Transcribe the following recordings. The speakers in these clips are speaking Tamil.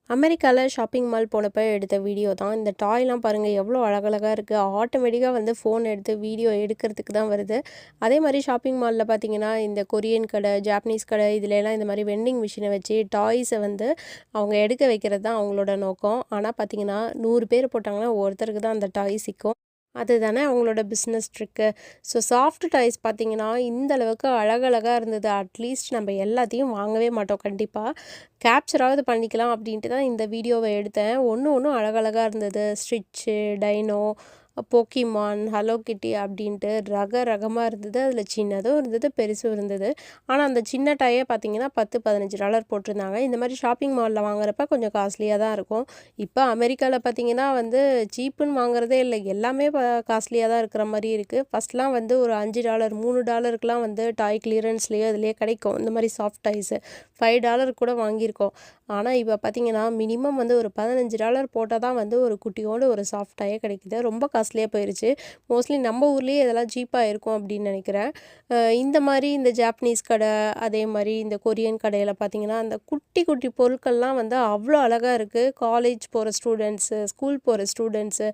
அமெரிக்கால ஷாப்பிங் மால் போனப்ப எடுத்த வீடியோ தான். இந்த டாய்லாம் பாருங்க எவ்வளோ அழகழகா இருக்கு. ஆட்டோமேட்டிக்கா வந்து ஃபோன் எடுத்து வீடியோ எடுக்கிறதுக்கு தான் வருது. அதே மாரி ஷாப்பிங் மால்ல பார்த்தீங்கன்னா, இந்த கொரியன் கடை, ஜாப்பனீஸ் கடை இதுலலாம் இந்த மாரி வெண்டிங் மிஷின வச்சு டாய்ஸ வந்து அவங்க எடுக்க வைக்கிறது தான் அவங்களோட நோக்கம். ஆனா பார்த்தீங்கன்னா, 100 பேர் போட்டாங்கன்னா, ஒருத்தருக்கு தான் அந்த டாய் சிக்கும். அதுதானே அவங்களோட business trick. So soft toys பார்த்தீங்கன்னா, இந்த அளவுக்கு அழகழகா இருந்தது. அட்லீஸ்ட் நம்ம எல்லாத்தையும் வாங்கவே மாட்டோம் கண்டிப்பா. கேப்சராவது பண்ணிக்கலாம் அப்படின்ட்டு தான் இந்த வீடியோவ எடுத்தேன். ஒண்ணும் அழகழகா இருந்தது. ஸ்ட்ரிட்ச்சு, டைனோ, போக்கிமான், ஹலோ கிட்டி அப்படின்ட்டு ரகமா இருந்தது. அதில சின்னதும் இருந்தது, பெருசும் இருந்தது. ஆனா அந்த சின்ன டாயே பார்த்தீங்கன்னா, $10, $15 போட்டிருந்தாங்க. இந்த மாரி ஷாப்பிங் மால்ல வாங்குறப்ப கொஞ்சம் காஸ்ட்லியா தான் இருக்கும். இப்ப அமெரிக்கால பார்த்தீங்கன்னா வந்து சீப்புன்னு வாங்குறதே இல்ல. எல்லாமே காஸ்ட்லியா தான் இருக்கிற மாரி இருக்கு. ஃபர்ஸ்ட்லாம் வந்து ஒரு $5 $3க்குலாம் வந்து டாய் கிளியரன்ஸ்லயே அதிலயே கிடைக்கும். இந்த மாரி சாஃப்ட் டாய்ஸு. $5 கூட வாங்கியிருக்கோம். ஆனா இப்ப பார்த்தீங்கன்னா, மினிமம் வந்து ஒரு $15 போட்டா தான் வந்து ஒரு குட்டியோண்டு ஒரு சாஃப்ட் டாயே கிடைக்குது. ரொம்ப காஸ்ட்லியா போயிருச்சு. மோஸ்ட்லி நம்ம ஊர்லயே இதெல்லாம் சீப்பா இருக்கும் அப்படின்னு நெனைக்கிறேன். இந்த மாரி இந்த ஜாப்பனீஸ் கடை, அதே மாரி இந்த கொரியன் கடையில பார்த்தீங்கன்னா, அந்த குட்டி பொருட்கள்லாம் வந்து அவ்வளோ அழகா இருக்கு. காலேஜ் போற ஸ்டூடெண்ட்ஸு, ஸ்கூல் போற ஸ்டூடெண்ட்ஸு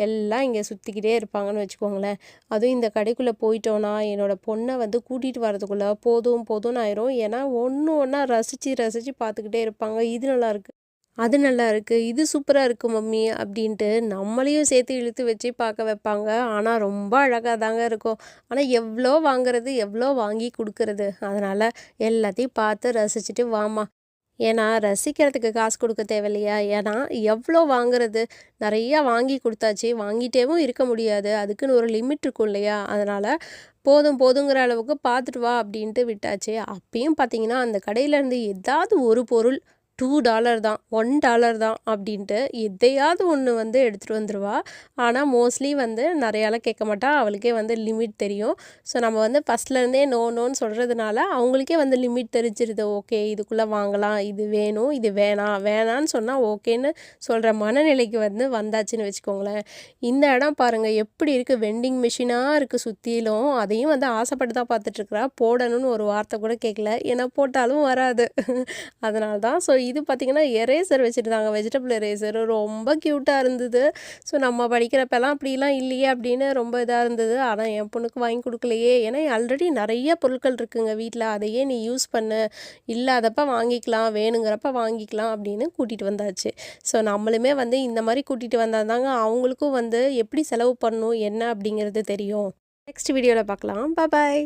எல்லாம் இங்க சுத்திக்கிட்டே இருப்பாங்கன்னு வச்சுக்கோங்களேன். அதுவும் இந்த கடைக்குள்ள போயிட்டோம்னா, என்னோட பொண்ண வந்து கூட்டிட்டு வரதுக்குள்ள போதும்னு ஆயிரும். ஏன்னா, ஒண்ணா ரசிச்சு பார்த்துக்கிட்டே இருப்பாங்க. இது நல்லாருக்கு, அது நல்லாயிருக்கு. இது சூப்பரா இருக்கு மம்மி அப்படின்ட்டு நம்மளையும் சேர்த்து இழுத்து வச்சு பார்க்க வைப்பாங்க. ஆனா ரொம்ப அழகா தாங்க இருக்கும். ஆனா எவ்வளோ வாங்குறது, எவ்வளோ வாங்கி குடுக்குறது. அதனால எல்லாத்தையும் பார்த்து ரசிச்சுட்டு வாம்மா. ஏன்னா ரசிக்கிறதுக்கு காசு குடுக்க தேவையில்லையா? ஏன்னா எவ்வளோ வாங்குறது? நெறையா வாங்கி குடுத்தாச்சு. வாங்கிட்டேவும் இருக்க முடியாது. அதுக்குன்னு ஒரு லிமிட் இருக்கும் இல்லையா? அதனால போதுங்கிற அளவுக்கு பார்த்துட்டு வா அப்படின்ட்டு விட்டாச்சு. அப்பயும் பார்த்தீங்கன்னா, அந்த கடையிலேருந்து ஏதாவது ஒரு பொருள் $2 தான், $1 தான் அப்படின்ட்டு எதையாவது ஒண்ணு வந்து எடுத்துட்டு வந்துருவா. ஆனா மோஸ்ட்லி வந்து நெறையாலாம் கேட்க மாட்டா. அவளுக்கே வந்து லிமிட் தெரியும். ஸோ நம்ம வந்து ஃபர்ஸ்ட்லேருந்தே நோன்னு சொல்றதுனால, அவங்களுக்கே வந்து லிமிட் தெரிஞ்சிருது. ஓகே இதுக்குள்ள வாங்கலாம். இது வேணும், இது வேணான்னு சொன்னா ஓகேன்னு சொல்ற மனநிலைக்கு வந்து வந்தாச்சுன்னு வச்சுக்கோங்களேன். இந்த இடம் பாருங்க எப்படி இருக்கு. வெண்டிங் மிஷினா இருக்கு சுத்திலும். அதையும் வந்து ஆசைப்பட்டு தான் பார்த்துட்ருக்கிறா. போடணும்னு ஒரு வார்த்தை கூட கேட்கல. ஏன்னா போட்டாலும் வராது. அதனால தான். ஸோ இது பார்த்தீங்கன்னா, எரேசர் வச்சிருந்தாங்க. வெஜிடபிள் எரேசர் ரொம்ப க்யூட்டா இருந்தது. ஸோ நம்ம படிக்கிறப்பலாம் அப்படிலாம் இல்லையே அப்படின்னு ரொம்ப இதா இருந்தது. ஆனா என் பொண்ணுக்கு வாங்கி குடுக்கலையே. ஏன்னா ஆல்ரெடி நெறைய பொருட்கள் இருக்குங்க வீட்ல. அதையே நீ யூஸ் பண்ணு. இல்லாதப்ப வாங்கிக்கலாம், வேணுங்கிறப்ப வாங்கிக்கலாம் அப்படின்னு கூட்டிட்டு வந்தாச்சு. ஸோ நம்மளுமே வந்து இந்த மாரி கூட்டிட்டு வந்தா தாங்க அவங்களுக்கும் வந்து எப்படி செலவு பண்ணணும், என்ன அப்படிங்கிறது தெரியும். நெக்ஸ்ட் வீடியோல பார்க்கலாம். பாய்.